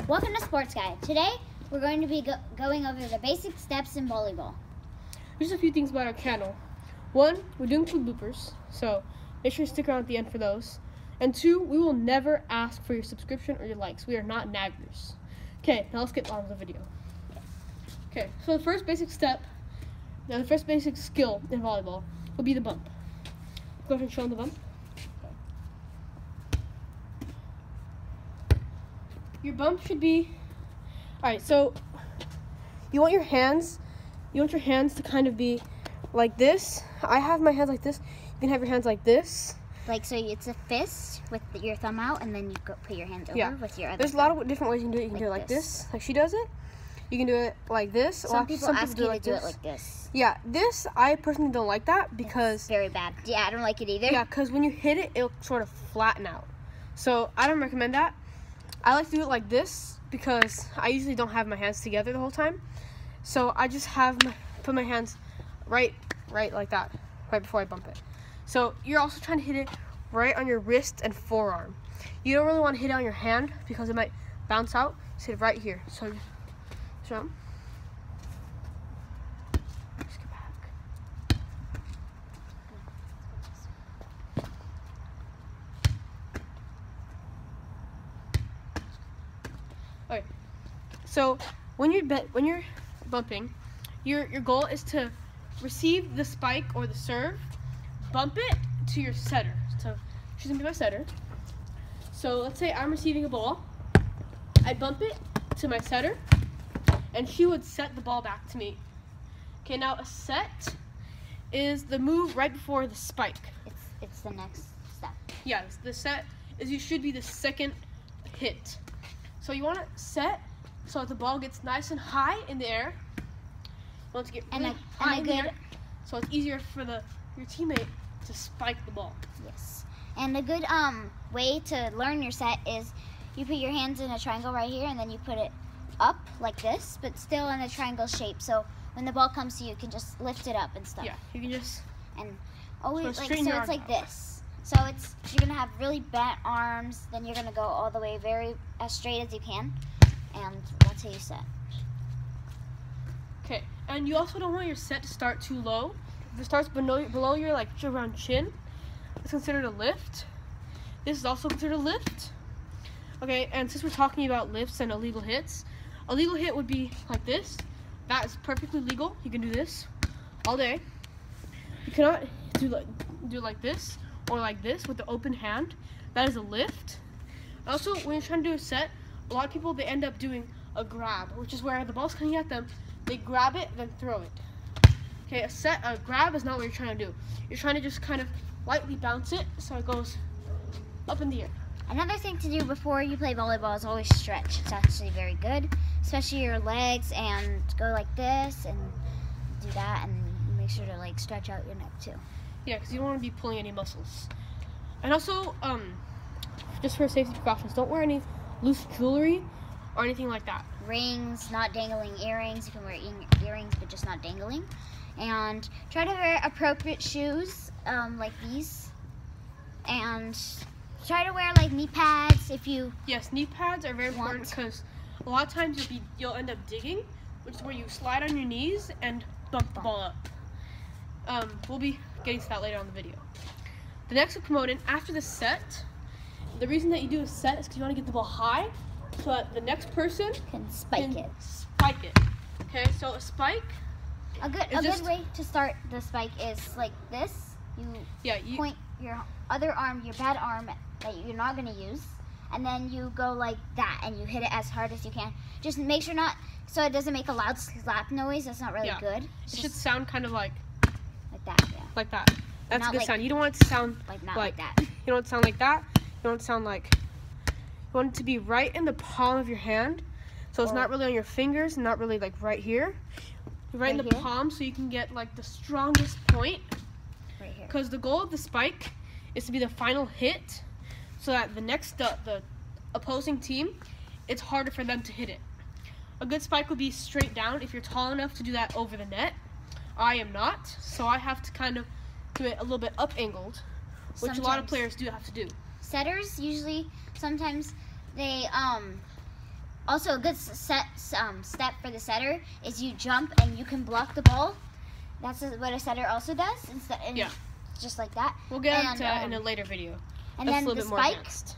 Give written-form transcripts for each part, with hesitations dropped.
Welcome to Sports Guide. Today, we're going to be going over the basic steps in volleyball. Here's a few things about our channel. 1, we're doing 2 bloopers, so make sure you stick around at the end for those. And 2, we will never ask for your subscription or your likes. We are not naggers. Okay, now let's get on with the video. Okay, so the first basic step, the first basic skill in volleyball will be the bump. Go ahead and show them the bump. Your bump should be, alright, so you want your hands to kind of be like this. I have my hands like this. You can have your hands like this. Like, so it's a fist with your thumb out, and then you put your hands over with your other There's thumb. a lot of different ways you can do it. You can do it like this, like she does it. You can do it like this. Some people ask you to do it like this. Yeah, this, I personally don't like that because... It's very bad. Yeah, I don't like it either. Yeah, because when you hit it, it'll sort of flatten out. So I don't recommend that. I like to do it like this because I usually don't have my hands together the whole time. So I just put my hands right like that, right before I bump it. So you're also trying to hit it right on your wrist and forearm. You don't really want to hit it on your hand because it might bounce out. Just hit it right here. So show them. Just get back. Okay. So when you're bumping, your goal is to receive the spike or the serve, bump it to your setter. So she's gonna be my setter. So let's say I'm receiving a ball. I bump it to my setter, and she would set the ball back to me. Okay, now a set is the move right before the spike. It's the next step. Yeah, the set should be the second hit. So you want to set so that the ball gets nice and high in the air. You want to get really high in the air, so it's easier for your teammate to spike the ball. Yes. And a good way to learn your set is you put your hands in a triangle right here, and then you put it up like this, but still in a triangle shape. So when the ball comes to you, you can just lift it up and stuff. Yeah, you can just always so it's like this. So you're gonna have really bent arms. Then you're gonna go all the way as straight as you can, and that's how you set. Okay, and you also don't want your set to start too low. If it starts below your around chin, it's considered a lift. This is also considered a lift. Okay, and since we're talking about lifts and illegal hits, a legal hit would be like this. That is perfectly legal. You can do this all day. You cannot do like this or like this with the open hand. That is a lift. Also, when you're trying to do a set, a lot of people, they end up doing a grab, which is where the ball's coming at them. They grab it, then throw it. Okay, a grab is not what you're trying to do. You're trying to just kind of lightly bounce it so it goes up in the air. Another thing to do before you play volleyball is always stretch. It's actually very good, especially your legs, and go like this and do that, and make sure to stretch out your neck too. Yeah, because you don't want to be pulling any muscles. And also, just for safety precautions, don't wear any loose jewelry or anything like that. Rings, not dangling earrings. You can wear earrings, but just not dangling. And try to wear appropriate shoes, like these. And try to wear knee pads if you. Yes, knee pads are very important because a lot of times you'll end up digging, which is where you slide on your knees and bump the ball up. We'll be getting to that later on in the video. The next promoting after the set. The reason that you do a set is because you want to get the ball high, so that the next person can spike it. Okay, so a spike. A good way to start the spike is like this. You point your other arm, your bad arm that you're not going to use, and then you go like that, and you hit it as hard as you can. Just make sure so it doesn't make a loud slap noise. That's not really good. It should sound kind of like that. Yeah. Like that. That's a good sound. You don't want it to sound like that. You don't want it to sound like that. You want it to sound like. You want it to be right in the palm of your hand, so it's not really on your fingers, not really right here. Right in the palm, so you can get the strongest point. Right here. Because the goal of the spike is to be the final hit, so that the opposing team, it's harder for them to hit it. A good spike would be straight down if you're tall enough to do that over the net. I am not, so I have to kind of do it a little bit up angled, which a lot of players do have to do. Setters usually sometimes they also a good step for the setter is you jump and you can block the ball. That's what a setter also does. Yeah. Just like that. We'll get into that in a later video. And that's then a little the bit more spike, advanced.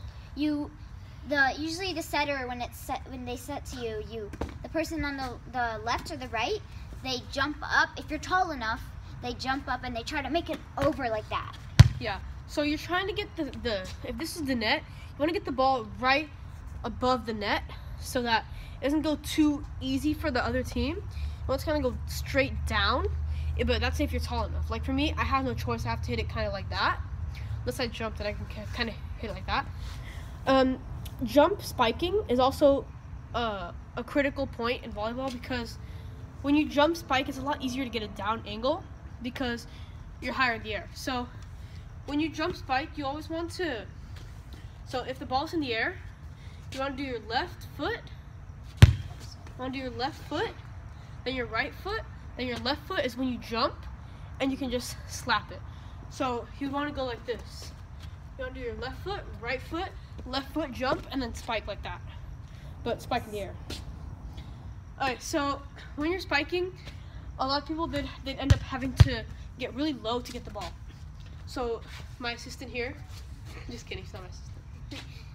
usually the setter when they set to you, the person on the left or the right, they jump up. If you're tall enough, they jump up and they try to make it over like that. Yeah. So you're trying to get if this is the net, you want to get the ball right above the net so that it doesn't go too easy for the other team. You want to kind of go straight down, but that's if you're tall enough. Like for me, I have no choice. I have to hit it kind of like that. Unless I jump, then I can kind of hit it like that. Jump spiking is also a critical point in volleyball because when you jump spike, it's a lot easier to get a down angle because you're higher in the air. So when you jump spike, you always want to, so if the ball's in the air, you want to do your left foot, then your right foot, then your left foot is when you jump, and you can just slap it. So you want to go like this. You want to do your left foot, left foot, jump, and then spike like that. But spike in the air. Alright, so when you're spiking, a lot of people they'd end up having to get really low to get the ball. So my assistant here, just kidding, she's not my assistant.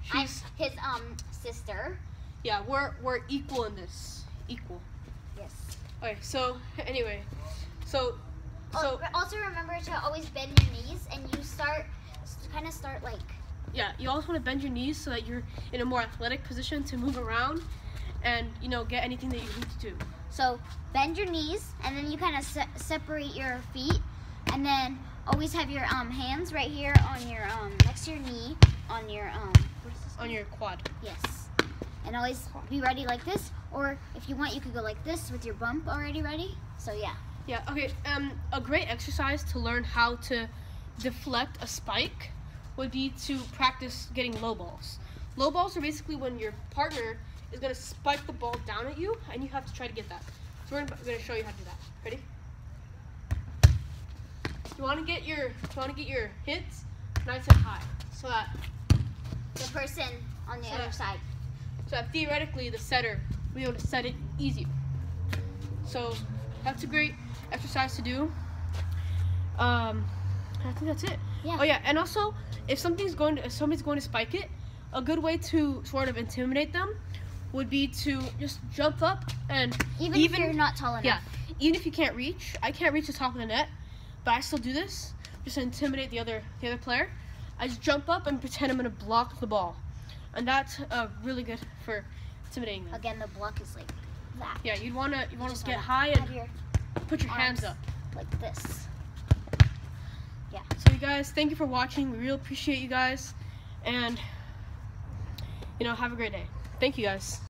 She's his sister. Yeah, we're equal in this. Equal. Yes. Okay, so anyway, so also remember to always bend your knees, and you kind of start like. Yeah, you always want to bend your knees so that you're in a more athletic position to move around, and get anything that you need to do. So bend your knees, and then you kind of separate your feet, and then always have your hands right here on your next to your knee, on your what is this? On your quad. Yes, and always be ready like this, or if you want, you could go like this with your bump already ready. So yeah. Yeah. Okay. A great exercise to learn how to deflect a spike would be to practice getting low balls. Low balls are basically when your partner is going to spike the ball down at you, and you have to try to get that. So we're going to show you how to do that. Ready? You want to get your hits nice and high, so that the person on the other side. So that theoretically the setter will be able to set it easier. So that's a great exercise to do. I think that's it. Yeah. Oh yeah, and also if somebody's going to spike it, a good way to sort of intimidate them would be to just jump up and even if you're not tall enough. Yeah, even if you can't reach. I can't reach the top of the net, but I still do this just to intimidate the other player. I just jump up and pretend I'm going to block the ball, and that's really good for intimidating them. Again, the block is like that. Yeah, you want to get high and put your hands up like this. Yeah. So you guys, thank you for watching. We really appreciate you guys, and have a great day. Thank you guys.